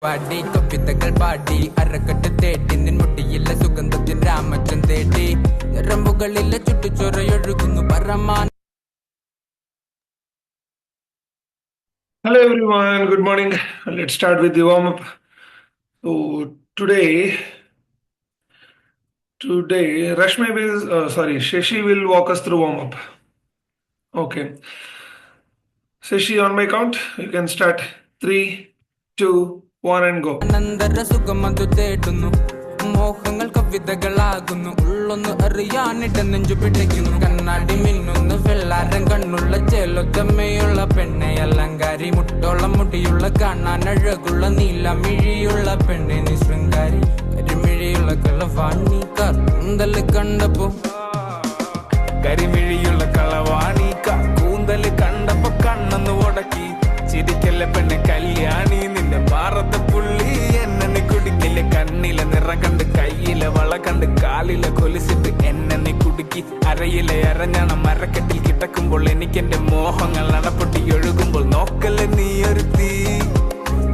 പാടി കവിതകൾ പാടി അരക്കെട്ട് തേടി നിൻമുട്ടിയിലെ സുഗന്ധത്തിൻ രാമച്ചൻ തേടി ഞരമ്പുകളിലെ ചുട്ടുചൊറയൊഴുകുന്നു പരമാൻ. Hello everyone, good morning. Let's start with the warm up. So today Rashmi will Shashi will walk us through warm up. Okay. Shashi, on my count, you can start. 3, 2, 1 and go. അനന്തര സുഖമതു തേടുന്നു, മോഹങ്ങൾ കവിതകളാകുന്നു, ഉള്ളൊന്ന് അറിയാനിട നെഞ്ചു പിടിക്കുന്നു. കണ്ണാടി മിന്നുന്നു വെള്ളാരം കണ്ണുള്ള ചേലൊത്തമ്മയുള്ള പെണ്ണെ, അലങ്കാരി മുട്ടോളം മുടിയുള്ള കാണാൻ അഴകുള്ള നീലമിഴിയുള്ള പെണ്ണെ, നീ ശൃംഗാരി കരിമിഴിയുള്ള കളവാണി കൂന്തല് കണ്ടപ്പോ, കരിമിഴിയുള്ള കളവാണി കൂന്തല് കണ്ടപ്പോ കണ്ണൊന്ന് ഉടക്കി. ചിരിക്കല്ല പെണ്ണെ കല്യാണി, നിന്റെ പാറത്തെ പുള്ളി എന്നെ കുടുക്കില്ല. കണ്ണിലെ നിറം കണ്ട് കയ്യിലെ വള കണ്ട് കാലിലെ കൊലിച്ചിട്ട് എന്നെ കുടുക്കി. അരയിലെ അരഞ്ഞാണ് മരക്കെട്ടിൽ കിടക്കുമ്പോൾ എനിക്കെന്റെ മോഹങ്ങൾ നടപ്പൊട്ടി ഒഴുകുമ്പോൾ. നോക്കല്ലേ നീ ഒരു തീ,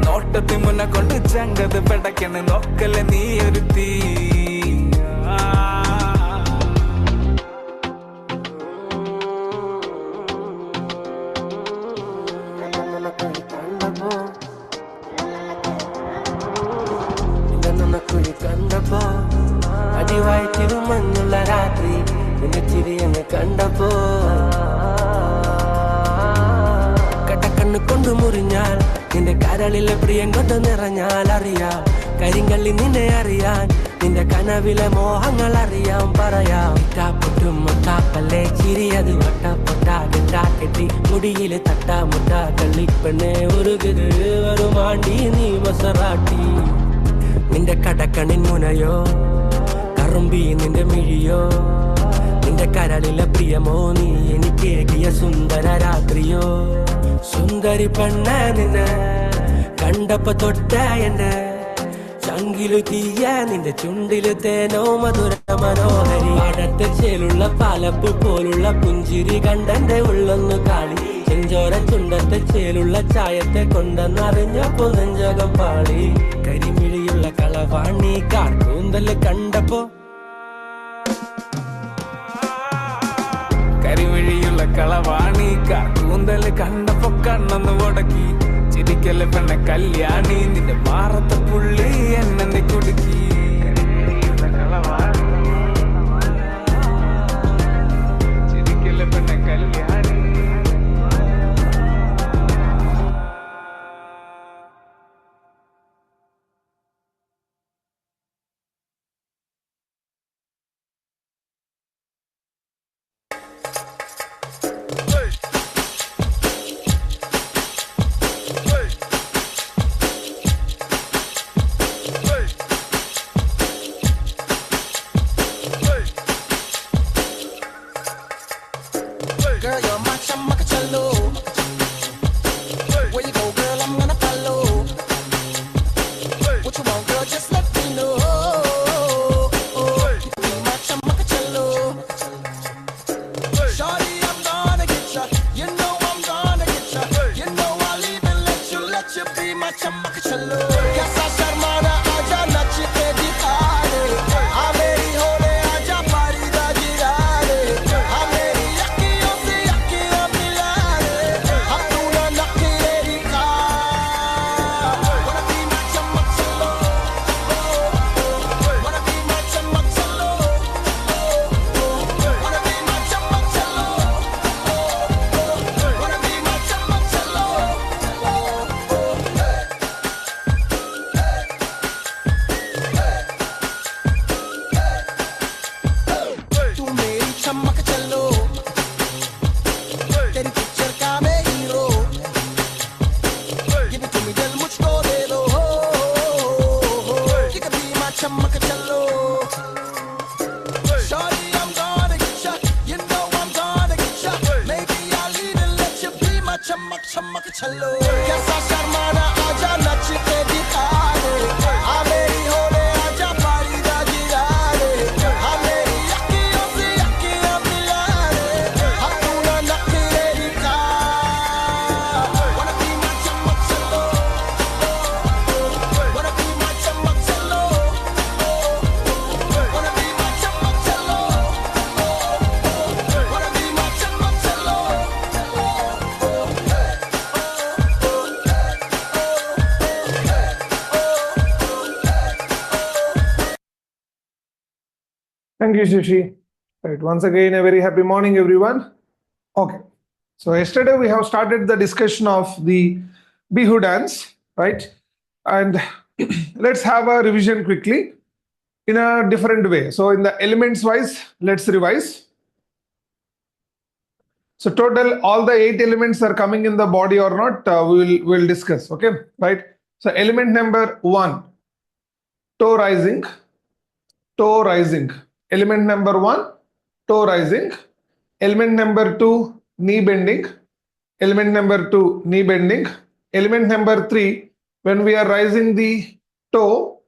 നോട്ടത്തി മുന്നെ കൊണ്ട് ചങ്കത് പെടക്കണ്. നോക്കല്ലേ നീ ഒരു തീ. കണ്ടപ്പോ അടിവായിട്ടിരു മഞ്ഞുള്ള രാത്രി, നിന്റെ ചിരിയെന്ന് കണ്ടപ്പോ കട്ടക്കണ്ണ് കൊണ്ടു മുറിഞ്ഞാൽ നിന്റെ കരളിലെ പ്രിയം കൊണ്ട് നിറഞ്ഞാൽ അറിയാം. കരിങ്കള്ളി നിന്നെ അറിയാൻ, നിന്റെ കനവിലെ മോഹങ്ങൾ അറിയാം. പറയാം പൊട്ടും മുട്ടാപ്പല്ലേ ചിരിയത് വട്ടപ്പൊട്ടാകെട്ടി, മുടിയില് തട്ടാമുട്ട കള്ളിപ്പെണ്ണെ ഉരുകുത് വരുമാണ്ടി നീ മസറാട്ടി. നിന്റെ കടക്കണിൻ മുനയോ കറുമ്പി നിന്റെ മിഴിയോ, നിന്റെ കരളിലെ പ്രിയമോ, നീ എനിക്കേകിയ സുന്ദര രാത്രിയോ. സുന്ദരി പെണ്ണ നിന്നെ കണ്ടപ്പോ തൊട്ട എന്നെ ചങ്കിലു തീയ, നിന്റെ ചുണ്ടില് തേനോ മധുര മനോഹരി. പാടത്തെ ചേലുള്ള പാലപ്പ് പോലുള്ള പുഞ്ചിരി കണ്ടെന്റെ ഉള്ളൊന്നു കാളി. ചെഞ്ചോര ചുണ്ടത്തെ ചേലുള്ള ചായത്തെ കൊണ്ടെന്നറിഞ്ഞപ്പോ നെഞ്ചകം പാളി. കരിമിഴിയുള്ള കളവാണി കൂന്തല് കണ്ടപ്പോ, കരിമിഴിയുള്ള കളവാണി കൂന്തല് കണ്ടപ്പോ കണ്ണൊന്ന് ഉടക്കി. ചിരിക്കല്ല പെണ്ണെ കല്യാണി, നിന്റെ മാറത്തെ പുള്ളി എന്നെ കുടുക്കി. ചിരിക്കല്ല പെണ്ണെ Kalyani. Girl, you're my chamacachalo. Where you go, girl, I'm gonna follow. What you want, girl, just let me know. You be my chamacachalo. Shawty, I'm gonna get ya. You know I'm gonna get ya. You know I'll even let you be my chamacachalo. Yes, I sharmana aaja nach ke dikhane. Aa meri hole aaja pari da girane. Aa meri yakkiyon se yakkiyon milane. Hum tu na nakhi ka. Wanna be my chamacachalo. Wanna be my chamacachalo. Wanna be my chamacachalo. Wanna be my chamacachalo. Thank you, Shashi. Right. Once again, a very happy morning, everyone. Okay. So yesterday we have started the discussion of the Bihu dance, right? And let's have a revision quickly in a different way. So in the elements wise, let's revise. So total, all the 8 elements are coming in the body or not, we'll discuss. Okay, right? So element number 1, toe rising, toe rising. Element number 1, toe rising. Element number 2, knee bending. Element number 2, knee bending. Element number 3, when we are rising the toe,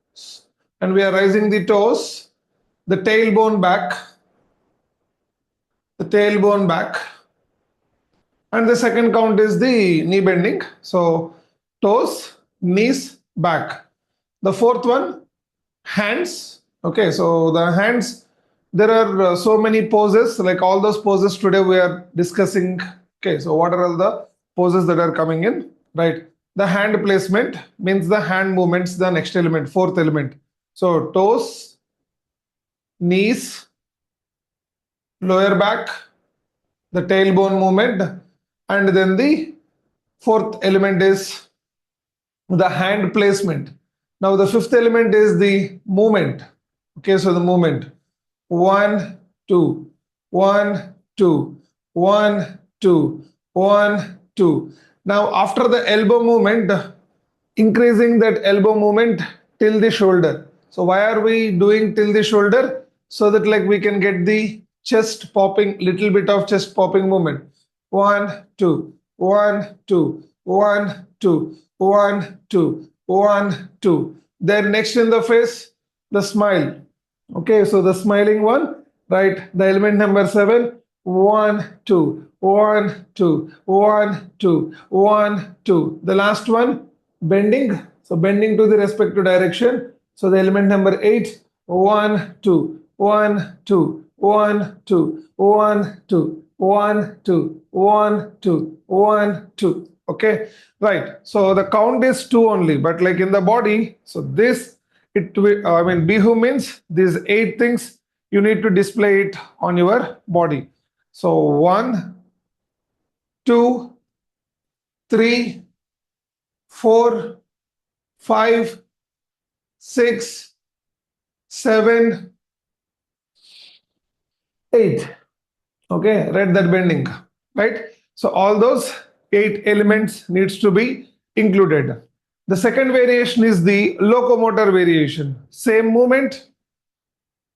and we are rising the toes, the tailbone back, the tailbone back. And the second count is the knee bending. So toes, knees, back. The fourth one, hands. Okay, so the hands, there are so many poses, like all those poses today we are discussing. Okay, so what are all the poses that are coming in, right? The hand placement means the hand movements, the next element, fourth element. So toes, knees, lower back, the tailbone movement, and then the fourth element is the hand placement. Now the fifth element is the movement. Okay, so the movement. 1, 2, 1, 2, 1, 2, 1, 2. Now after the elbow movement, increasing that elbow movement till the shoulder. So why are we doing till the shoulder? So that like we can get the chest popping, little bit of chest popping movement. 1, 2, 1, 2, 1, 2, 1, 2, 1, 2. Then next in the face, the smile. Okay, so the smiling one, right? The element number 7, 1, 2, 1, 2, 1, 2, 1, 2. The last one, bending. So bending to the respective direction. So the element number 8, 1, 2, 1, 2, 1, 2, 1, 2, 1, 2, 1, 2, 1, 2. Okay, right. So the count is 2 only, but like in the body, so this Bihu means these 8 things you need to display it on your body. So 1, 2, 3, 4, 5, 6, 7, 8. Okay, read that bending, right? So all those 8 elements needs to be included. The second variation is the locomotor variation. Same movement.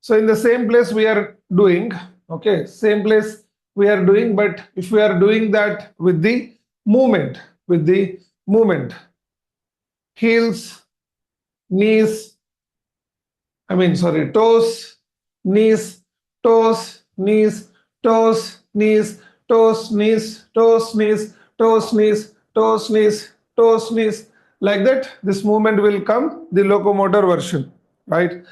So in the same place we are doing, okay, same place we are doing, but if we are doing that with the movement, heels, knees, toes, knees, toes, knees, toes, knees, toes, knees, toes, knees, toes, knees, toes, knees, toes, knees. Like that, this movement will come, the locomotor version, right?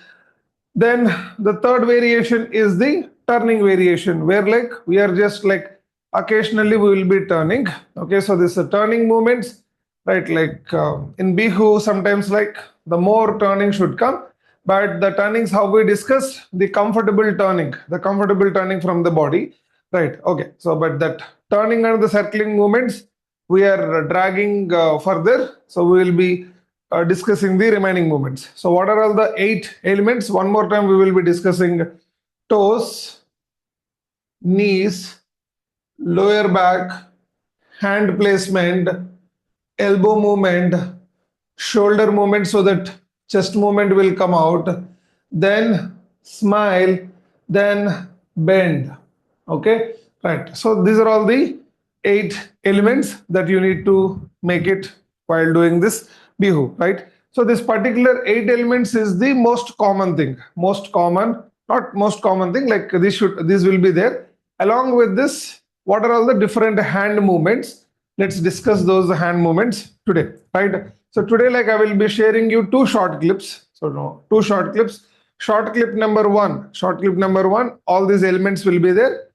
Then the third variation is the turning variation, where like we are just like occasionally we will be turning. Okay, so this is turning movements, right? Like in Bihu, sometimes like the more turning should come, but the turnings how we discussed, the comfortable turning from the body, right? Okay, so but that turning and the circling movements we are dragging further, so we will be discussing the remaining movements. So what are all the 8 elements? One more time we will be discussing toes, knees, lower back, hand placement, elbow movement, shoulder movement so that chest movement will come out, then smile, then bend. Okay, right. So these are all the 8 elements that you need to make it while doing this Bihu, right? So this particular 8 elements is the most common thing, not most common thing, like this will be there. Along with this, what are all the different hand movements? Let's discuss those hand movements today, right? So today, like I will be sharing you 2 short clips. So no, 2 short clips. Short clip number 1, all these elements will be there.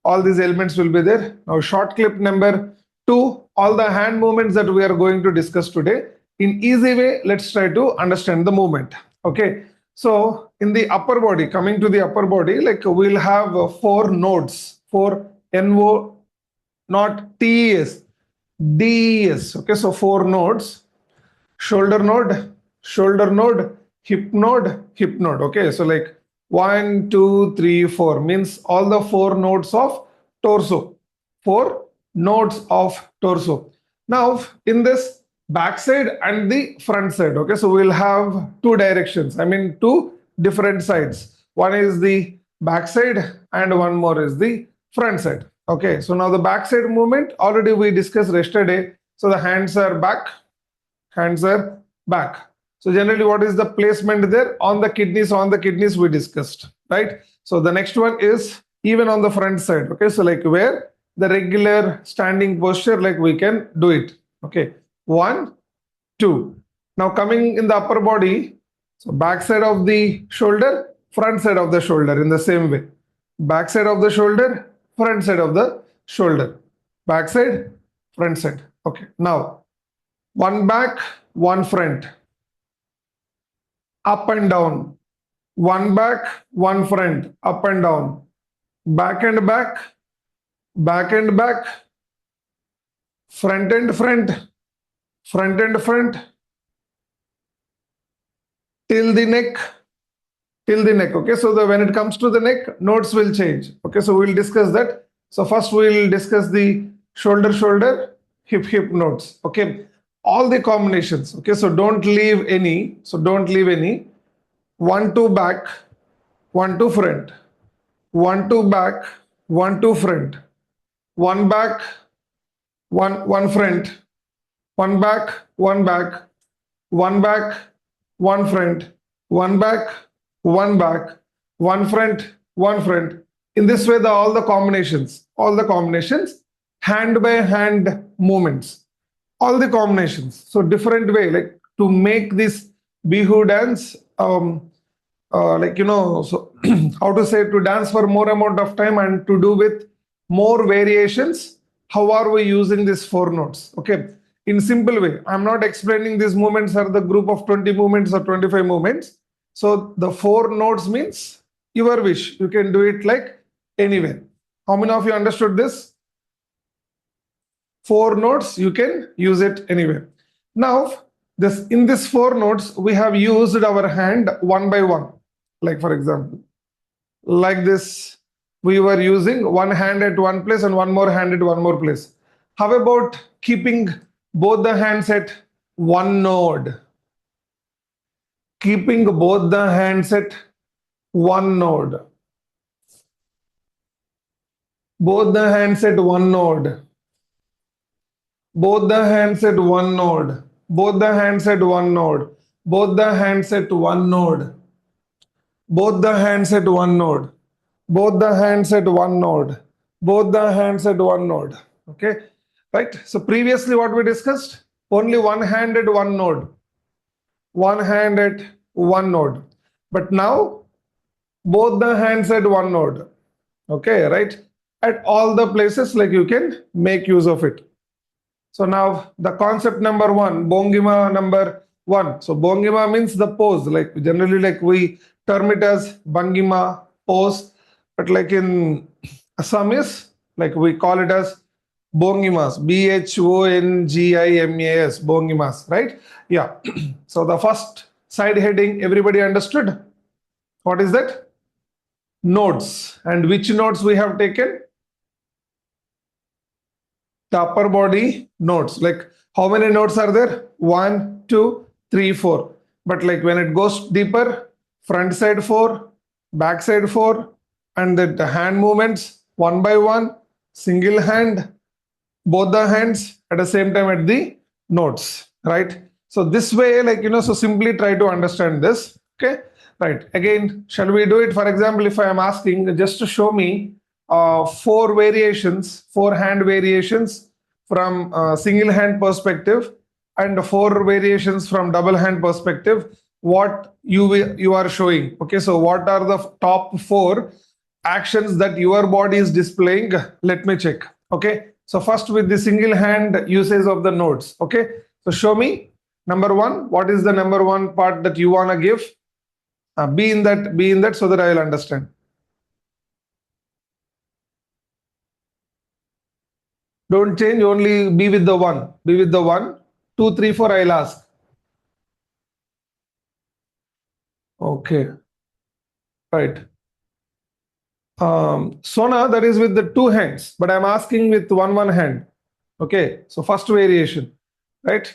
Now short clip number 2, all the hand movements that we are going to discuss today. In easy way, let's try to understand the movement. Okay, So in the upper body, coming to the upper body, like we'll have four nodes, four NO, not TES, DES. Okay, so four nodes: shoulder node, shoulder node, hip node, hip node. Okay, so like 1, 2, 3, 4 means all the four nodes of torso. Four nodes of torso. Now in this backside and the front side, okay, so we'll have two directions. I mean two different sides. One is the backside and one more is the front side. Okay, so now the backside movement already we discussed yesterday. So the hands are back, hands are back. So generally what is the placement there? On the kidneys we discussed, right? So the next one is even on the front side. Okay, so like where the regular standing posture, like we can do it. Okay, 1, 2. Now coming in the upper body, so back side of the shoulder, front side of the shoulder in the same way. Back side of the shoulder, front side of the shoulder. Back side, front side. Okay, now one back, one front, up and down, one back, one front, up and down, back and back, back and back, front and front, front and front, till the neck, till the neck. Okay, so when it comes to the neck, notes will change. Okay, so we'll discuss that. So first we'll discuss the shoulder, shoulder, hip, hip notes. Okay, all the combinations. Okay, so don't leave any. So don't leave any. 1, 2 back, 1, 2 front, 1, 2 back, 1, 2 front, 1 back, 1 front, 1 back, 1 back, 1 back, 1 front, 1 back, 1 back, 1 front, 1 front. In this way, all the combinations, hand by hand movements, all the combinations. So different way, like to make this Bihu dance, so how to say, to dance for more amount of time and to do with more variations. How are we using these four notes? Okay, in simple way, I'm not explaining these movements are the group of 20 movements or 25 movements. So the four notes means your wish. You can do it like anywhere. How many of you understood this? Four notes, you can use it anywhere. Now, in this four notes, we have used our hand one by one. Like for example, like this, we were using one hand at one place and one more hand at one more place. How about keeping both the hands at one node? Keeping both the hands at one node. Both the hands at one node. Both the hands at one node. Both the hands at one node. Both the hands at one node. Both the hands at one node. Both the hands at one node. Both the hands at one node. Okay, right? So previously what we discussed? Only one hand at one node. One hand at one node. But now both the hands at one node. Okay, right? At all the places, like you can make use of it. So now the concept number one, Bongima number one. So Bongima means the pose. Like generally, like we term it as Bangima pose, but like in Assamese, like we call it as Bongimas, Bhongimas, Bongimas, right? Yeah. So the first side heading, everybody understood? What is that? Nodes. And which nodes we have taken? The upper body nodes. Like how many nodes are there? 1, 2, 3, 4. But like when it goes deeper, front side 4, back side 4, and the hand movements one by one, single hand, both the hands at the same time at the nodes, right? So this way, like, so simply try to understand this. Okay, right? Again, shall we do it? For example, if I am asking just to show me 4 variations, 4 hand variations from single hand perspective and 4 variations from double hand perspective, what you are showing. Okay, so what are the top 4 actions that your body is displaying? Let me check. Okay, so first with the single hand usage of the nodes. Okay, so show me number 1. What is the number 1 part that you want to give? Be in that so that I will understand. Don't change, only be with the one. Be with the one. 2, 3, 4, I'll ask. Okay, right. Sona, that is with the two hands, but I'm asking with one hand. Okay, so first variation, right?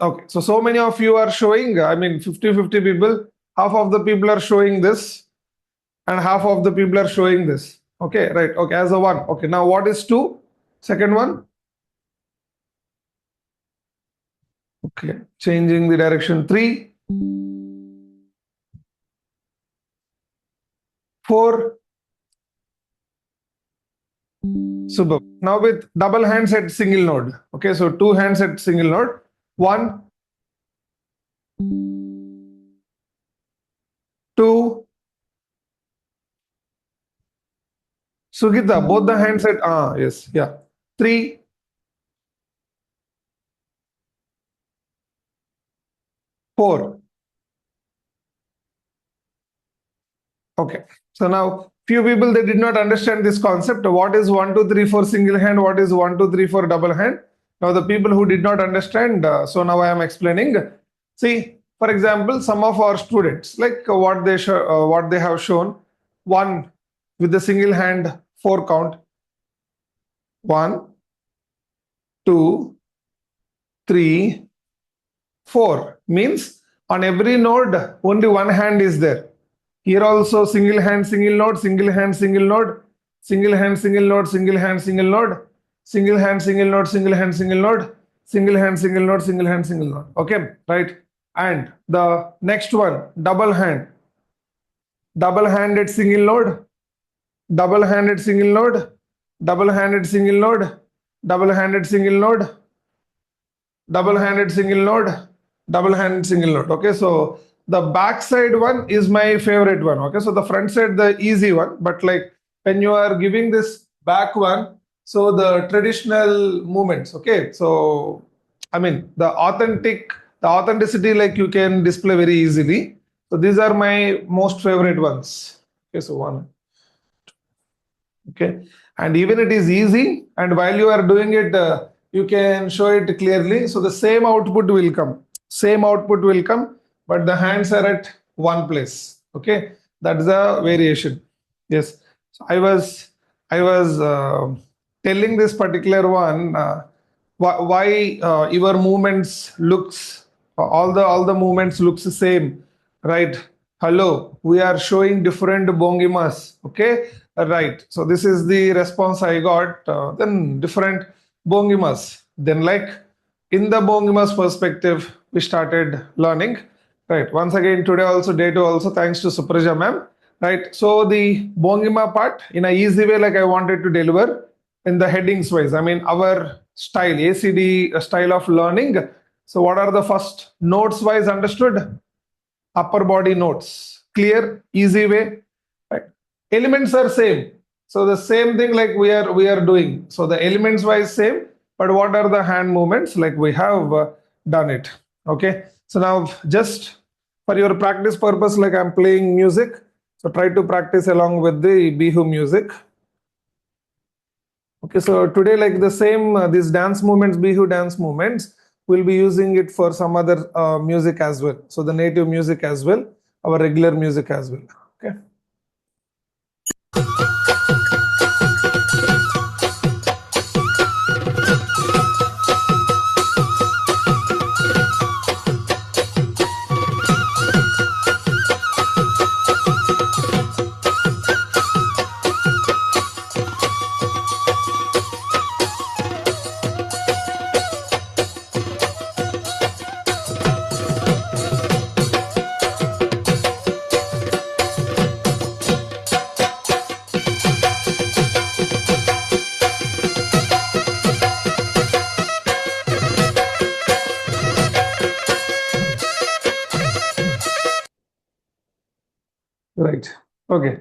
Okay, so many of you are showing, I mean 50-50 people, half of the people are showing this and half of the people are showing this. Okay, right, okay, as a one. Okay, now what is two? Second one? Okay, changing the direction. 3, 4, super. Now with double hands at single node. Okay, so two hands at single node. 1, 2, Sugita, both the hands at, yes, yeah. 3, 4. Okay, so now few people they did not understand this concept. What is 1, 2, 3, 4 single hand? What is 1, 2, 3, 4 double hand? Now the people who did not understand, so now I am explaining. See, for example, some of our students, like what they have shown, one with the single hand 4 count, 1, 2, 3, 4 means on every node only one hand is there. Here also single hand, single node, single hand, single node, single hand, single node, single hand, single node, single hand, single node, single hand, single node, single hand, single node, single hand, single node. Okay, right. And the next one, double-handed single node, double-handed single node, double-handed single node, double-handed single node, double-handed single node, double-handed single node. Okay, so the backside one is my favorite one. Okay, so the front side the easy one, but like when you are giving this back one, so the traditional movements. Okay, so I mean the authenticity like you can display very easily. So these are my most favorite ones. Okay, so one. Okay, and even it is easy, and while you are doing it you can show it clearly, so the same output will come, but the hands are at one place. Okay, that's the variation. Yes, so I was telling this particular one why your movements looks all the movements looks the same, right? Hello, we are showing different bongimas. Okay, right. So this is the response I got. Then different bongimas. Then like in the bongimas perspective, we started learning. Right. Once again, today also, day two also, thanks to Supraja ma'am. Right. So the bongima part in a easy way, like I wanted to deliver in the headings wise. I mean, our style, ACD style of learning. So what are the first notes wise understood? Upper body notes, clear, easy way, right? Elements are same, so the same thing like we are doing, so the elements wise same, but what are the hand movements, like we have done it. Okay, so now just for your practice purpose, like I'm playing music, so try to practice along with the Bihu music. Okay, so today like the same these dance movements, Bihu dance movements, we'll be using it for some other music as well. So the native music as well, our regular music as well. Okay. Right. Okay.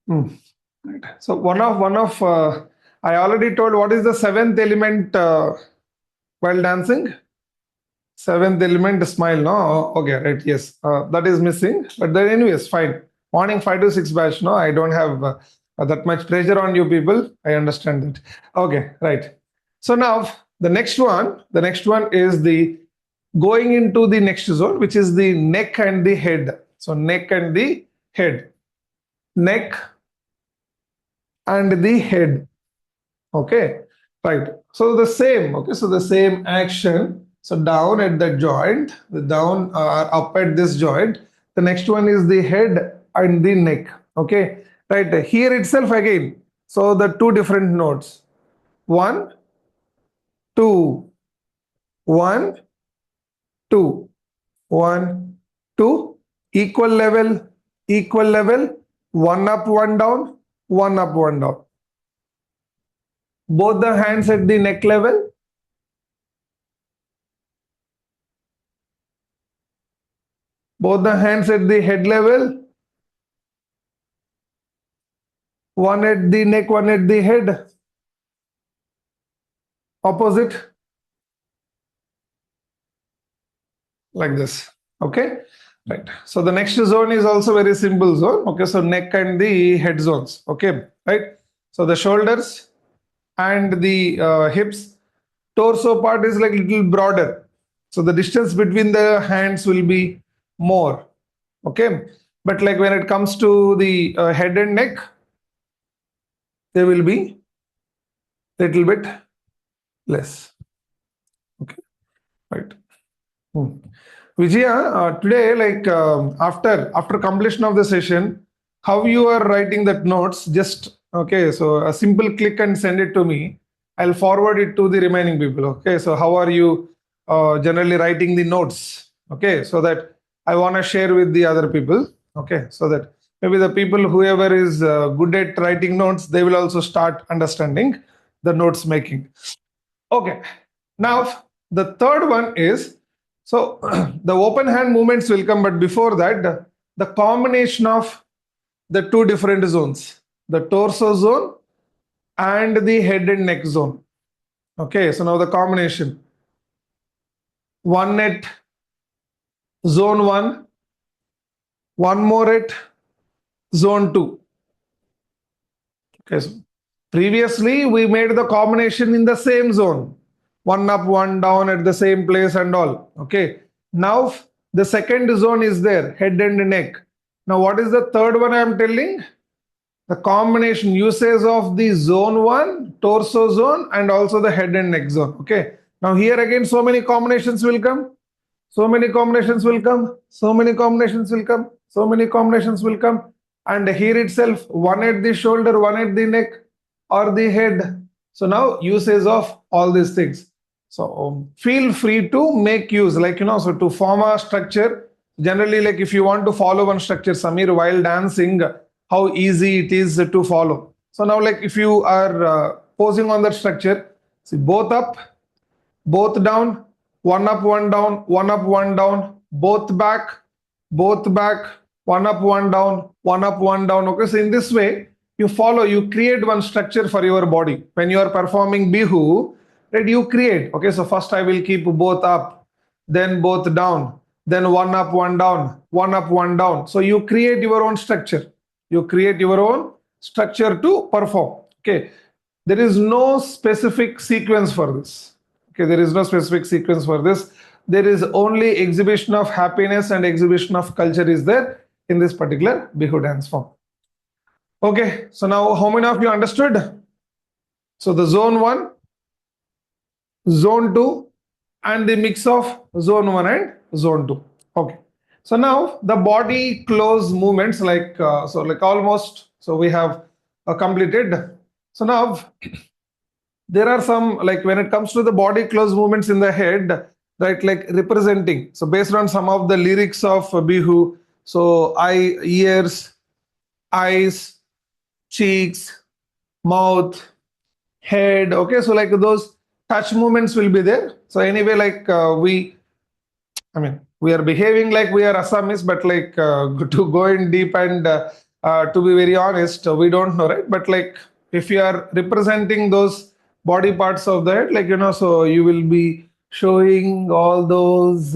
Right. So one of I already told what is the seventh element while dancing. Seventh element, smile, no? Okay, right, yes. That is missing. But then anyways, fine. Morning 5 to 6 batch, no? I don't have that much pressure on you people. I understand that. Okay, right. So now the next one is the going into the next zone, which is the neck and the head. So neck and the head. Neck and the head. Okay, right. So the same, okay, so the same action. So down at the joint, the down up at this joint. The next one is the head and the neck. Okay, right. Here itself again. So the two different notes. One, two, one, two, one, two. Equal level. One up, one down, one up, one down. Both the hands at the neck level. Both the hands at the head level. One at the neck, one at the head. Opposite. Like this. Okay. Right. So the next zone is also very simple zone. Okay. So neck and the head zones. Okay. Right. So the shoulders and the hips. Torso part is like little broader. So the distance between the hands will be more. Okay. But like when it comes to the head and neck, they will be little bit less. Okay. Right. Vijaya, today, like after completion of the session, how you are writing that notes? Just okay. So a simple click and send it to me. I'll forward it to the remaining people. Okay. So how are you generally writing the notes? Okay. So that I want to share with the other people. Okay. So that maybe the people whoever is good at writing notes, they will also start understanding the notes making. Okay. Now the third one is. So the open hand movements will come, but before that, the combination of the two different zones, the torso zone and the head and neck zone. Okay, so now the combination. One at zone 1, one more at zone 2. Okay, so previously we made the combination in the same zone. One up, one down at the same place and all. Okay. Now the second zone is there, head and neck. Now what is the third one I am telling? The combination usage of the zone 1, torso zone and also the head and neck zone. Okay. Now here again so many combinations will come. So many combinations will come. So many combinations will come. So many combinations will come. And here itself, one at the shoulder, one at the neck or the head. So now usage of all these things. So feel free to make use, like, so to form a structure, generally, like if you want to follow one structure, Samir, while dancing, how easy it is to follow. So now, like if you are posing on that structure, see both up, both down, one up, one down, one up, one down, both back, one up, one down, one up, one down. Okay, so in this way, you follow, you create one structure for your body. When you are performing Bihu, right, you create. Okay, so first I will keep both up, then both down, then one up, one down, one up, one down. So you create your own structure. You create your own structure to perform. Okay, there is no specific sequence for this. Okay, there is no specific sequence for this. There is only exhibition of happiness and exhibition of culture is there in this particular Bihu dance form. Okay, so now how many of you understood? So the zone 1, zone 2 and the mix of zone 1 and zone 2. Okay, so now the body close movements like almost, so we have completed. So now there are some, like when it comes to the body close movements in the head, right, like representing, so based on some of the lyrics of Bihu, so ears, eyes, cheeks, mouth, head. Okay, so like those touch movements will be there. So anyway, like we are behaving like we are Assamese, but like to go in deep and to be very honest, we don't know, right? But like if you are representing those body parts of the head, like so you will be showing all those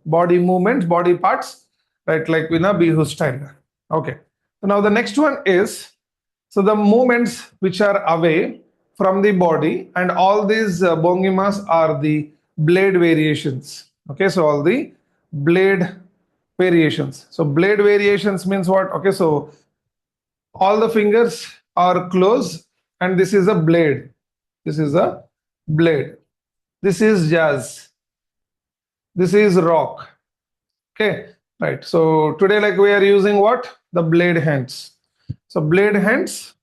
body movements, body parts, right? Like in a Bihu style. Okay. So now the next one is, so the movements which are away from the body, and all these bongimas are the blade variations. Okay, so all the blade variations. So blade variations means what? Okay, so all the fingers are closed, and this is a blade. This is a blade. This is jazz. This is rock. Okay, right. So today, like we are using what? The blade hands. So blade hands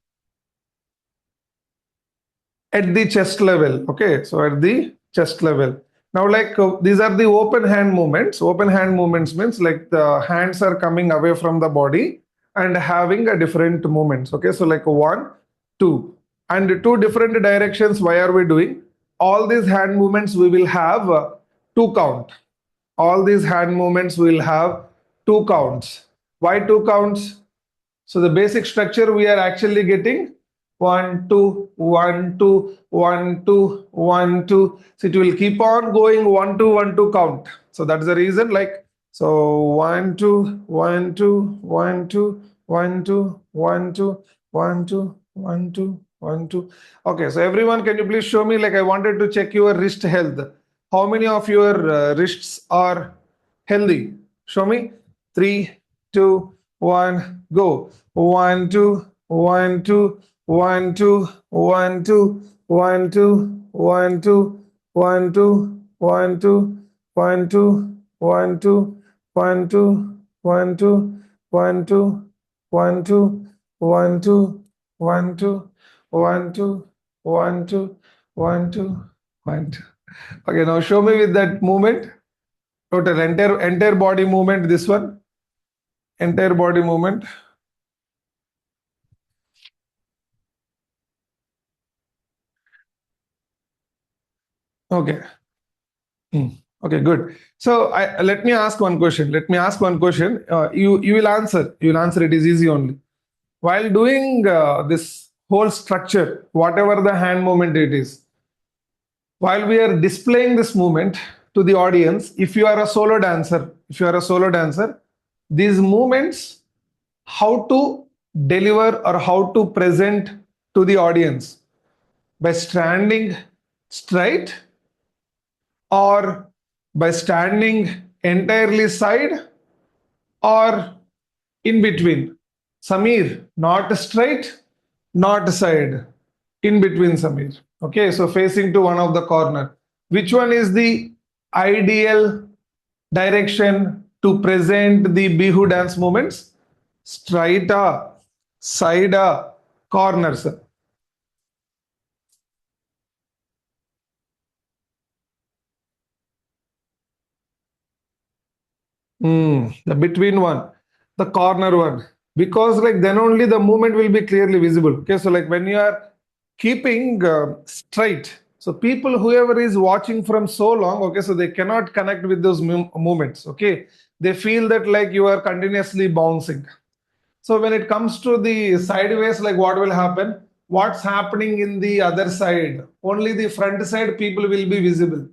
at the chest level. Okay, so at the chest level. Now, like these are the open hand movements. Open hand movements means like the hands are coming away from the body and having a different movements. Okay, so like one, two, and two different directions. Why are we doing all these hand movements? We will have two count. All these hand movements will have two counts. Why two counts? So the basic structure we are actually getting 1, 2, 1, 2, 1, 2, 1, 2. So it will keep on going 1, 2, 1, 2 count. So that's the reason, like, so 1, 2, 1, 2, 1, 2, 1, 2, 1, 2, 1, 2, 1, 2, 1, 2. Okay, so everyone, can you please show me, like I wanted to check your wrist health. How many of your wrists are healthy? Show me. 3, 2, 1, go. 1, 2, 1, 2, 1, 2, 1, 2, 1, 2, 1, 2, 1, 2, 1, 2, 1, 2, 1, 2, 1, 2, 1, 2, 1, 2, 1, 2, 1, 2, 1, 2, 1, 2, 1, 2, 1, 2, 1, 2. Okay, now show me with that movement. Total entire body movement. This one, entire body movement. Okay. Hmm. Okay, good. So let me ask one question. Let me ask one question. You will answer. You will answer. It is easy only. While doing this whole structure, whatever the hand movement it is, while we are displaying this movement to the audience, if you are a solo dancer, these movements, how to deliver or how to present to the audience by standing straight or by standing entirely side or in between. Samir, not straight, not side, in between Samir. Okay, so facing to one of the corner. Which one is the ideal direction to present the Bihu dance movements? Straight, side, corners. The between one, the corner one, because like then only the movement will be clearly visible. Okay, so like when you are keeping straight, so people whoever is watching from so long, okay, so they cannot connect with those movements. Okay, they feel that like you are continuously bouncing. So when it comes to the sideways, like what will happen? What's happening in the other side? Only the front side people will be visible.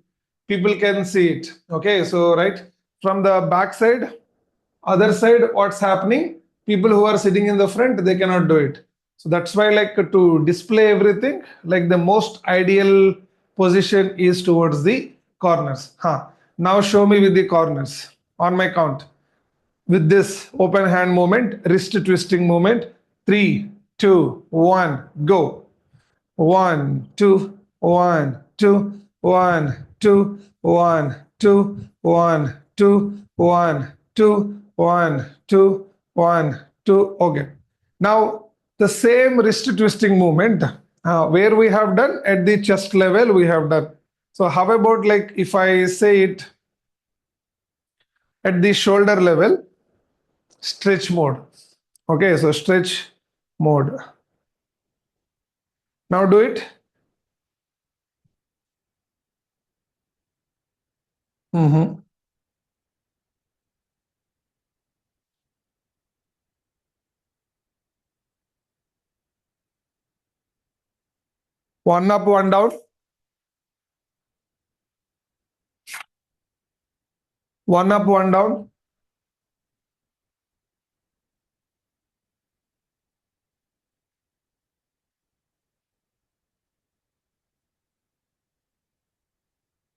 People can see it. Okay, so right from the back side, other side, what's happening? People who are sitting in the front, they cannot do it. So that's why, like to display everything, like the most ideal position is towards the corners. Huh. Now show me with the corners on my count with this open hand movement, wrist twisting movement. 3, 2, 1, go. 1, 2, 1, 2, 1, 2, 1, 2, 1, 2, 1, 2, 1, 2, 1, 2. Okay. Now the same wrist twisting movement where we have done at the chest level, we have done. So how about like if I say it at the shoulder level? Stretch mode. Okay, so stretch mode. Now do it. Mhm. One up, one down. One up, one down.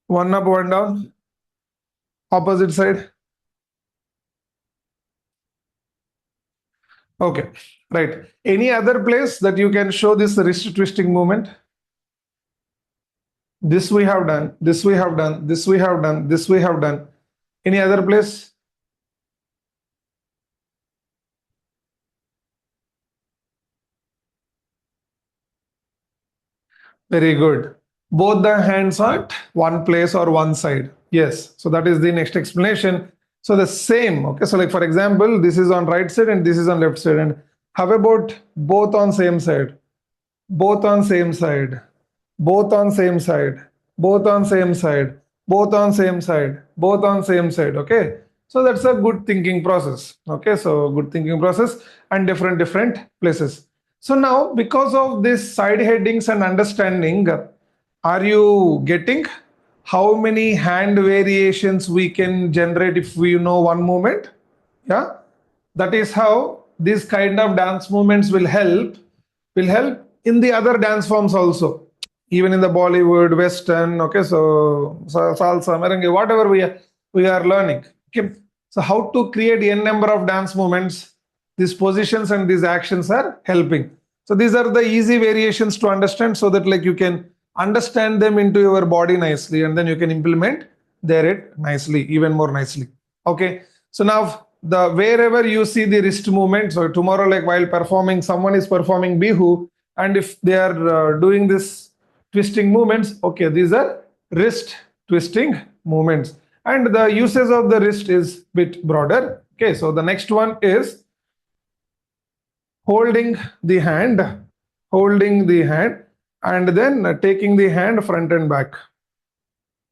One up, one down. Opposite side. Okay, right. Any other place that you can show this wrist twisting movement? This we have done, this we have done, this we have done, this we have done. Any other place? Very good. Both the hands at one place or one side. Yes. So that is the next explanation. So the same. Okay. So like for example, this is on right side and this is on left side. And how about both on same side? Both on same side. Both on same side. Both on same side. Both on same side. Both on same side. Okay. So that's a good thinking process. Okay. So good thinking process and different places. So now, because of this side headings and understanding, are you getting how many hand variations we can generate if we know one movement? Yeah, that is how these kind of dance movements will help in the other dance forms also, even in the Bollywood, Western. Okay, so salsa, merengue, whatever we are learning. Okay, so how to create n number of dance movements, these positions and these actions are helping. So these are the easy variations to understand, so that like you can understand them into your body nicely, and then you can implement it nicely, even more nicely. Okay, so now the wherever you see the wrist movement, so tomorrow like while performing, someone is performing Bihu, and if they are doing this twisting movements, okay, these are wrist twisting movements, and the uses of the wrist is bit broader. Okay, so the next one is holding the hand, holding the hand, and then taking the hand front and back.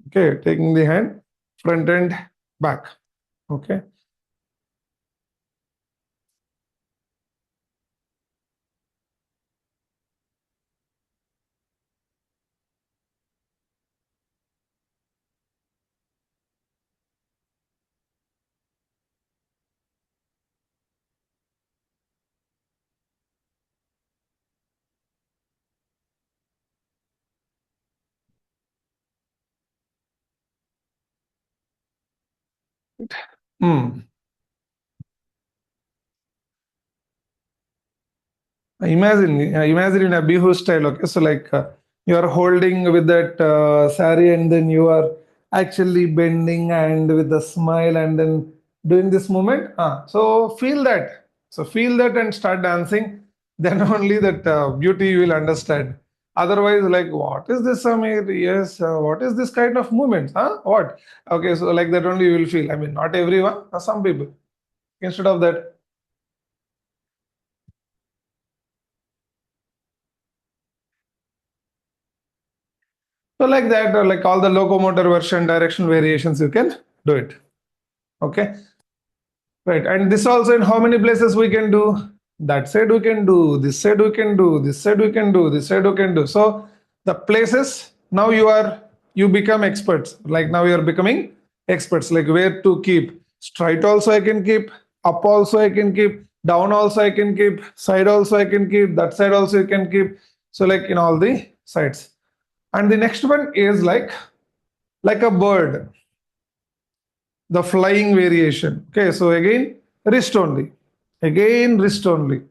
Okay, taking the hand front and back. Okay. Hmm. Imagine in a Bihu style. Okay, so like you are holding with that sari, and then you are actually bending and with a smile, and then doing this movement. So feel that. So feel that and start dancing. Then only that beauty you will understand. Otherwise, like, what is this, Samir? Yes, what is this kind of movement? What? Okay, so like that only you will feel. I mean, not everyone, some people. Instead of that, so like that, like all the locomotor version, directional variations, you can do it. Okay, right. And this also in how many places we can do? That side we can do, this side we can do, this side we can do, this side we can do. So the places, now you become experts. Like now you are becoming experts. Like where to keep. Straight also I can keep, up also I can keep, down also I can keep, side also I can keep, that side also you can keep. So like in all the sides. And the next one is like a bird, the flying variation. Okay, so again, wrist only. Again, wrist only.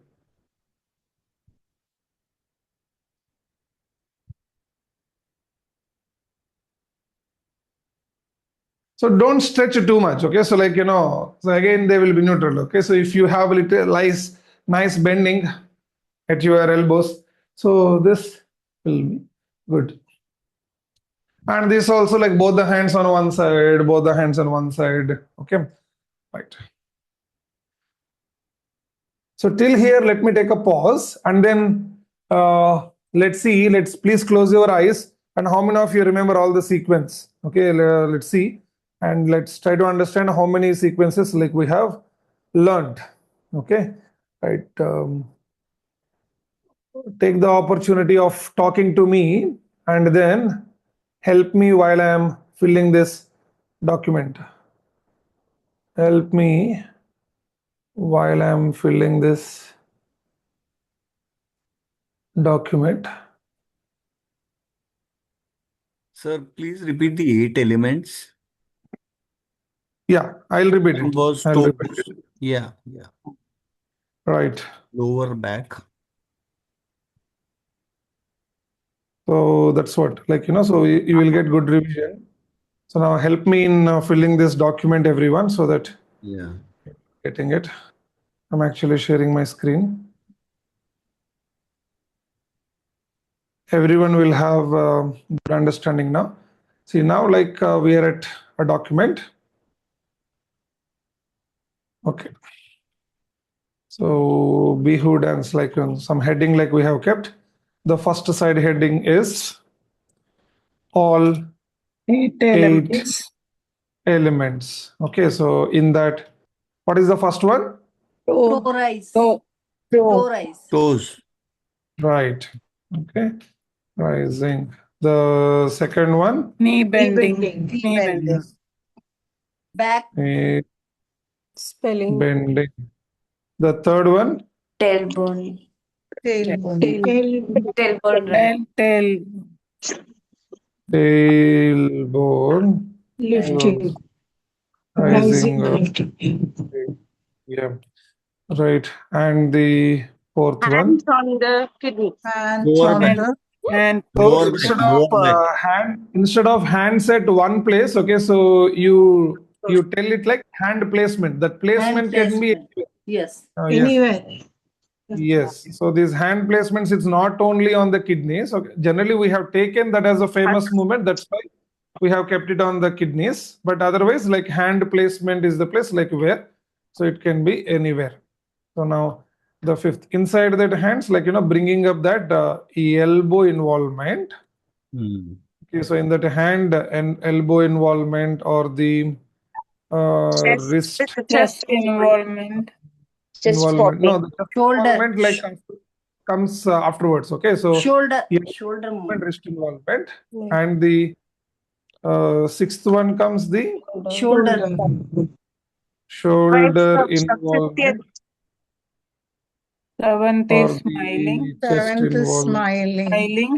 So don't stretch too much. Okay, so like so again they will be neutral. Okay, so if you have a little nice bending at your elbows, so this will be good. And this also like both the hands on one side, both the hands on one side. Okay, right. So till here, let me take a pause, and then let's see. Let's please close your eyes. And how many of you remember all the sequence? Okay, let's see, and let's try to understand how many sequences like we have learned. Okay, right. Take the opportunity of talking to me, and then help me while I am filling this document. help me while I'm filling this document. Sir, please repeat the 8 elements. Yeah, I'll repeat One it. was I'll repeat toes. it. Yeah. Right. Lower back. So that's what, so you will get good revision. So now help me in filling this document, everyone, so that Yeah. getting it. I'm actually sharing my screen. Everyone will have good understanding now. See, now we are at a document. Okay. So Bihu dance, some heading like we have kept. The first side heading is all 8 elements. Okay, so in that, what is the first one? Toes. Right. Okay. Rising. The second one? Knee bending. Eh, Spelling. bending. The third one? Tailbone. Tailbone. Lifting. Rising up. Yeah. Right. And the fourth one? on the kidney. Lower back. And So Lower back. Lower back. instead of hands at one place, okay, so you tell it like hand placement. That placement can be Yes. yes. Yes. So these hand placements, it's not only on the kidneys. Okay. Generally, we have taken that as a famous movement. That's why we have kept it on the kidneys. But otherwise, like hand placement is the place like where. So it can be anywhere. So now the fifth, inside that hands, bringing up that elbow involvement. Hmm. Okay, so in that hand and elbow involvement or the wrist chest involvement. involvement. No, the chest Shoulder. involvement comes afterwards. Okay, so Shoulder and movement. wrist involvement, and the sixth one comes the Shoulder. shoulder involvement Seventh or is smiling. the chest involvement. Smiling.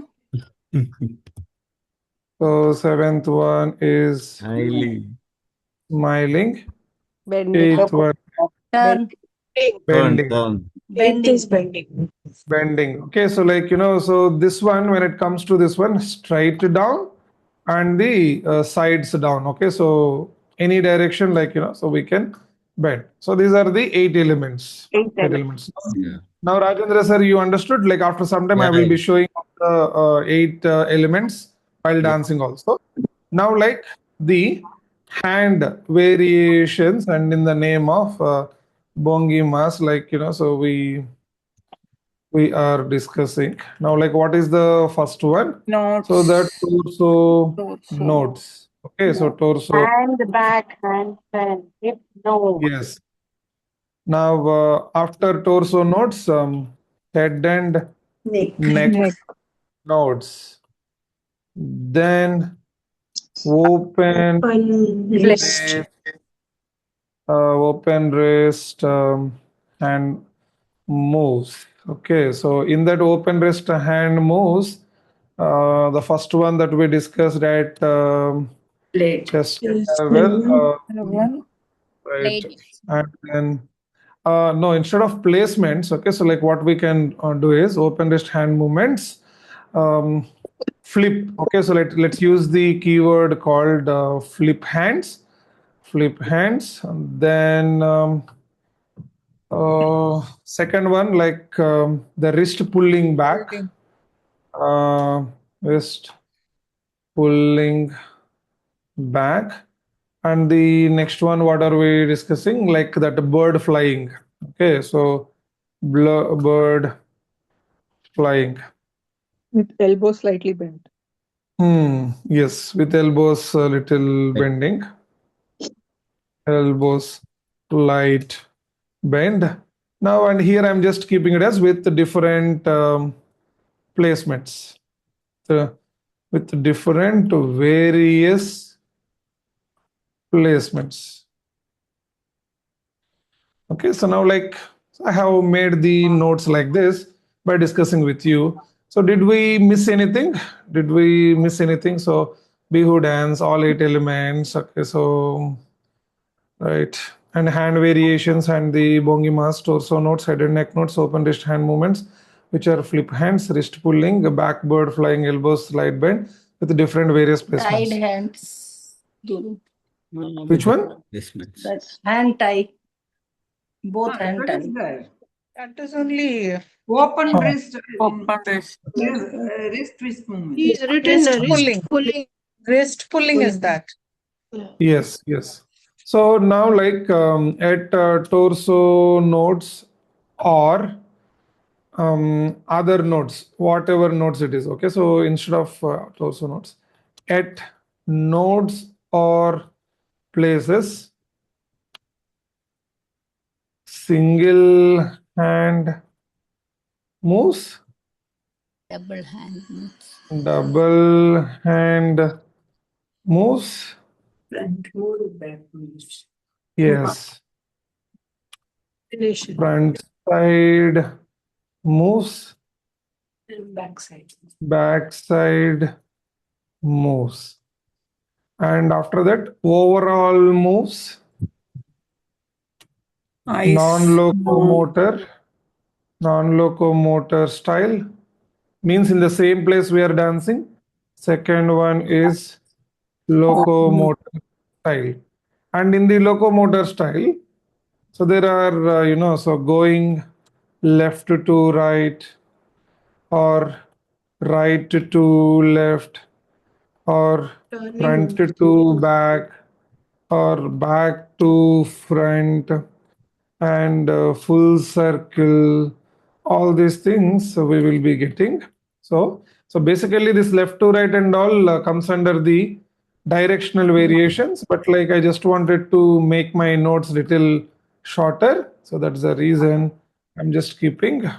So seventh one is Highly. smiling. Bending. Eighth one Turn. bending. Bending. Bending. Okay, so so this one, when it comes to this one, straight down and the sides down. Okay, so any direction, so we can bend. So these are the 8 elements. 8 elements. Yeah. Now, Rajendra sir, you understood? Like after some time, I will be showing the 8 elements while dancing also. Now, like the hand variations and in the name of Bongi Mas, so we are discussing now. Like, what is the first one? Notes. So that torso Torso. notes. Okay, so torso. Hand, back, hand, hip, nose. Yes. Now, after torso notes, head and neck nodes. Then open wrist, hand moves. Okay, so in that open wrist hand moves, the first one that we discussed at chest level, right, and then no, instead of placements, okay, so like what we can do is open wrist hand movements, flip. Okay, so let's use the keyword called flip hands. Flip hands. And then second one, the wrist pulling back. Wrist pulling back. And the next one, what are we discussing? Like that bird flying. Okay, so bird flying. With elbow slightly bent. Yes, with elbows a little bending. Elbows light bend. Now, and here I'm just keeping it as with the different placements. With different various placements. Okay, so now like I have made the notes like this by discussing with you. So did we miss anything? Did we miss anything? So Bihu dance, all 8 elements. Okay, so right. And hand variations and the bongi mass, torso notes, head and neck notes, open wrist hand movements, which are flip hands, wrist pulling, backbird, flying elbows, slide bend with different various Tied placements. hands. Guru. Which one? Placements. That's hand tie. Both hand That is tie. there. That is only Open Oh, wrist, open wrist. wrist twist movement. He's written Wrist wrist pulling. pulling. Wrist pulling is that. yes, yes. So now like at torso nodes or other nodes, whatever nodes it is. Okay, so instead of torso nodes, at nodes or places, single hand moves, Double hand moves. double hand moves. Front move, back moves. Yes, Combination. front side moves, And back side. back side moves. And after that, overall moves, Eyes. non-locomotor, non-locomotor style means in the same place we are dancing. Second one is locomotor style. And in the locomotor style, so there are, so going left to right or right to left or Turning front moves. to back or back to front and full circle, all these things we will be getting. So basically this left to right and all comes under the directional variations, but like I just wanted to make my notes little shorter, so that's the reason I'm just keeping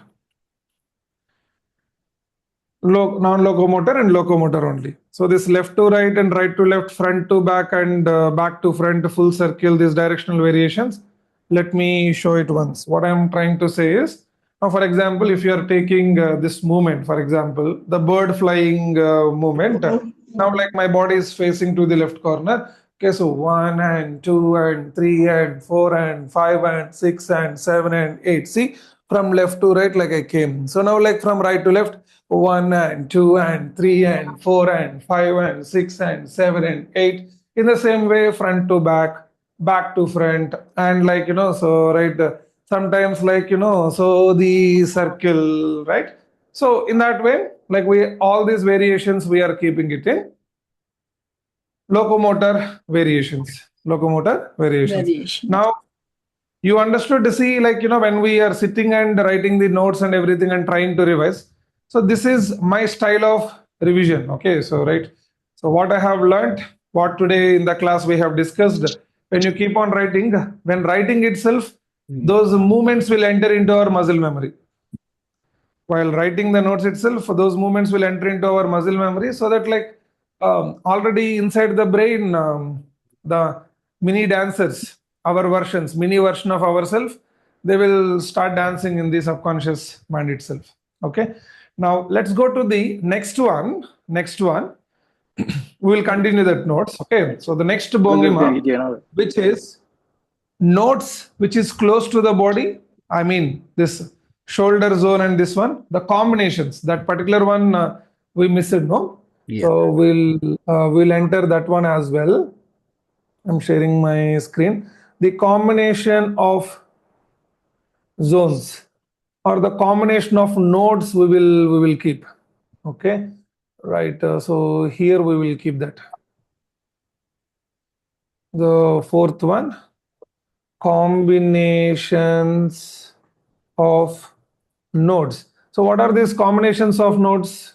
non-locomotor and locomotor only. So this left to right and right to left, front to back and back to front, full circle, these directional variations. Let me show it once. What I'm trying to say is, now for example, if you are taking this movement, for example, the bird flying movement, now like my body is facing to the left corner. Okay, so 1 and 2 and 3 and 4 and 5 and 6 and 7 and 8. See, from left to right like I came. So now like from right to left, 1 and 2 and 3 and 4 and 5 and 6 and 7 and 8. In the same way, front to back, back to front, and like, so right, sometimes like, so the circle, right? So in that way, like all these variations, we are keeping it in locomotor variations. Locomotor variations. Variation. Now, you understood to see, like, when we are sitting and writing the notes and everything and trying to revise. So this is my style of revision. Okay, so right. So what I have learned, what today in the class we have discussed, when you keep on writing, when writing itself, those movements will enter into our muscle memory. While writing the notes itself, those movements will enter into our muscle memory, so that like already inside the brain, the mini dancers, our versions, mini version of ourselves, they will start dancing in the subconscious mind itself. Okay. Now let's go to the next one. Next one. We will continue that notes. Okay. So the next bongima, which is notes which is close to the body. I mean this shoulder zone and this one, the combinations, that particular one we missed, no? Yeah. So we'll enter that one as well. I'm sharing my screen. The combination of zones or the combination of nodes we will keep. Okay, right. So here we will keep that. The fourth one, combinations of nodes. So what are these combinations of nodes?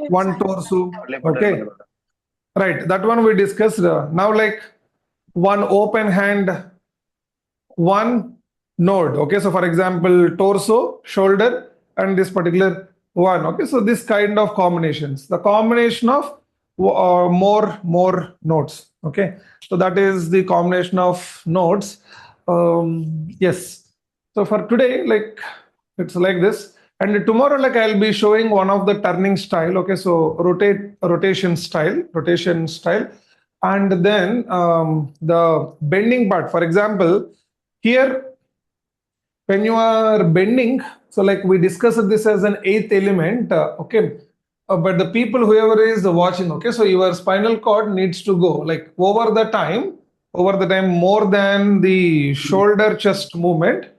One torso. Okay, right, that one we discussed. Now like one open hand, one node. Okay, so for example, torso, shoulder, and this particular one. Okay, so this kind of combinations, the combination of more notes. Okay, so that is the combination of notes. Yes. So for today, like it's like this, and tomorrow, like I'll be showing one of the turning style. Okay, so rotation style, and then the bending part. For example, here when you are bending, so like we discussed this as an eighth element, okay, but the people whoever is watching, okay, so your spinal cord needs to go like over the time more than the shoulder chest movement,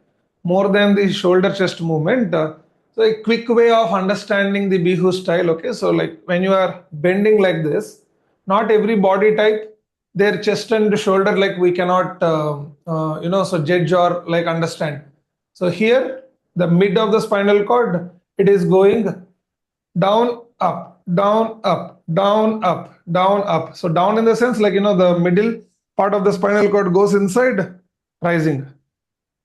so a quick way of understanding the Bihu style, okay, so like when you are bending like this, not every body type, their chest and shoulder, like we cannot so judge or like understand. So here, the mid of the spinal cord, it is going down, up, down, up, down, up, down, up. So down in the sense like, the middle part of the spinal cord goes inside, rising,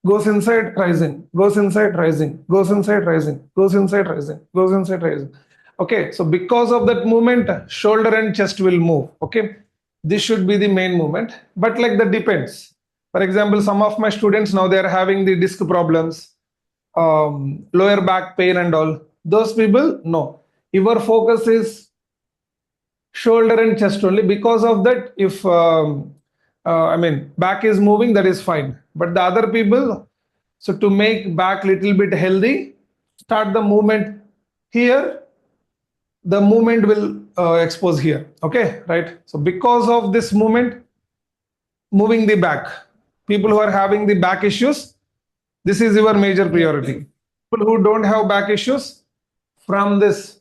goes inside, rising, goes inside, rising, goes inside, rising, goes inside, rising, goes inside, rising. Okay, so because of that movement, shoulder and chest will move. Okay, this should be the main movement, but like that depends. For example, some of my students now they are having the disc problems, lower back pain and all. Those people, no. Your focus is shoulder and chest only. Because of that, if back is moving, that is fine. But the other people, so to make back little bit healthy, start the movement here. The movement will expose here. Okay, right? So because of this movement, moving the back, people who are having the back issues, this is your major priority. People who don't have back issues, from this.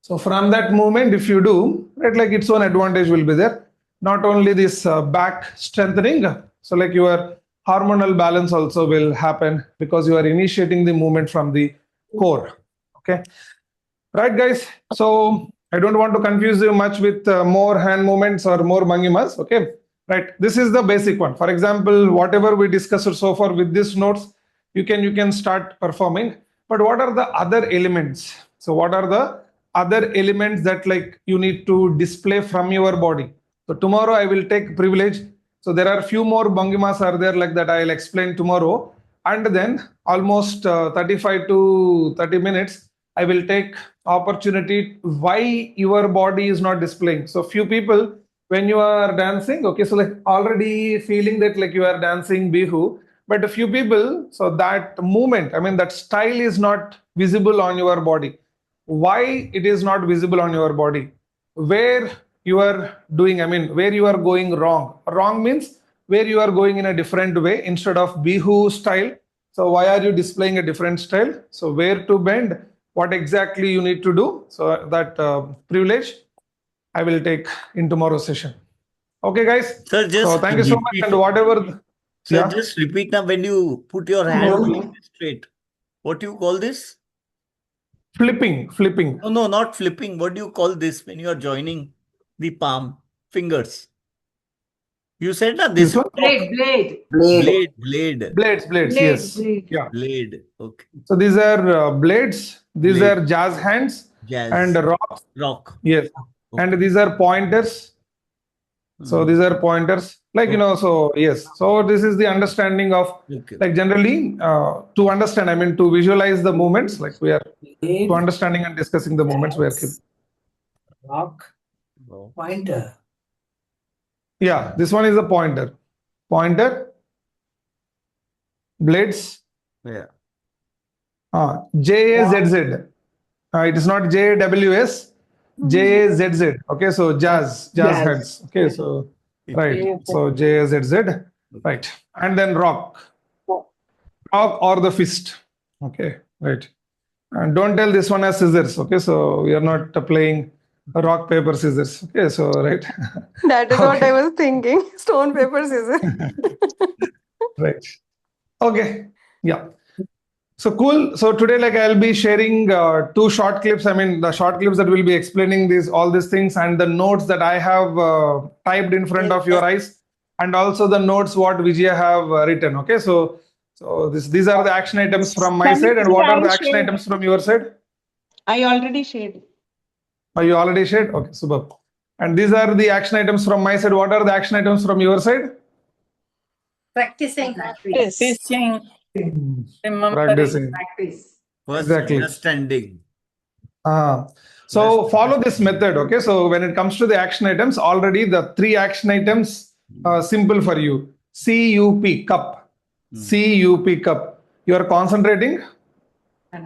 So from that movement, if you do, right, like its own advantage will be there. Not only this back strengthening, so like your hormonal balance also will happen because you are initiating the movement from the core. Okay. Right, guys. So I don't want to confuse you much with more hand movements or more bhangimas. Okay. Right. This is the basic one. For example, whatever we discussed so far with these notes, you can start performing. But what are the other elements? So what are the other elements that like you need to display from your body? So tomorrow I will take privilege. So there are few more bhangimas are there like that I'll explain tomorrow. And then almost 35 to 30 minutes, I will take opportunity why your body is not displaying. So few people, when you are dancing, okay, so like already feeling that like you are dancing Bihu, but a few people, so that movement, that style is not visible on your body. Why it is not visible on your body? Where you are doing, where you are going wrong. Wrong means where you are going in a different way instead of Bihu style. So why are you displaying a different style? So where to bend, what exactly you need to do. So that privilege I will take in tomorrow's session. Okay, guys. Sir, just so thank you so much. repeat. And whatever. Sir, Yeah. just repeat now when you put your hand straight. What do you call this? Flipping. No, not flipping. What do you call this when you are joining the palm fingers? You said that this This one? Blade. Blades. Yes. Blade. Yeah. Blade. Okay. So these are blades. These Blade. are jazz hands. Jazz. And rocks. Rock. Yes. Okay. And these are pointers. So these are pointers. Like, so yes. So this is the understanding of, like generally to understand, to visualize the movements, like we are to understanding and discussing the movements we are keeping. Rock. Pointer. Yeah, this one is a pointer. Pointer. Blades. Yeah. JAZZ. It is not JWS. JAZZ. Okay, so jazz hands. Okay, so right. So JAZZ. Right. And then rock or the fist. Okay, right. And don't tell this one as scissors. Okay, so we are not playing rock, paper, scissors. Okay, so right. That is what I was thinking. Stone, paper, scissors. Right. Okay. Yeah. So cool. So today, like I'll be sharing two short clips. The short clips that will be explaining all these things and the notes that I have typed in front of your eyes, and also the notes what Vijaya have written. Okay. So these are the action items from my side, and what are the action items from your side? I already shared. Oh, you already shared? Okay, superb. And these are the action items from my side. What are the action items from your side? Practicing. Practicing, remembering. Practicing. Practice. First, Exactly. understanding. So follow this method. Okay. So when it comes to the action items, already the 3 action items simple for you. CUP, cup. CUP, cup. You are concentrating.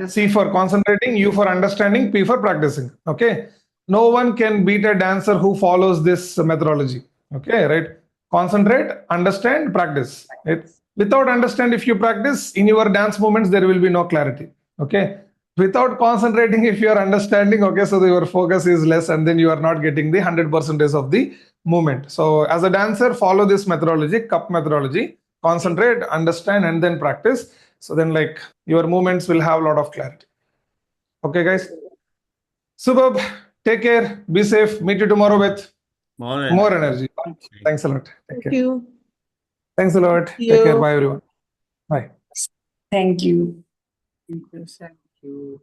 C for concentrating, U for understanding, P for practicing. Okay. No one can beat a dancer who follows this methodology. Okay, right? Concentrate, understand, practice. Right? Without understand, if you practice in your dance movements, there will be no clarity. Okay. Without concentrating, if you are understanding, okay, so your focus is less and then you are not getting the 100% of the movement. So as a dancer, follow this methodology, cup methodology, concentrate, understand, and then practice. So then like your movements will have a lot of clarity. Okay, guys. Superb. Take care. Be safe. Meet you tomorrow with more energy. Thanks a lot. Take care. Thank you. Thanks a lot. Thank Take care. you. Bye, everyone. Bye. Thank you. Thank you.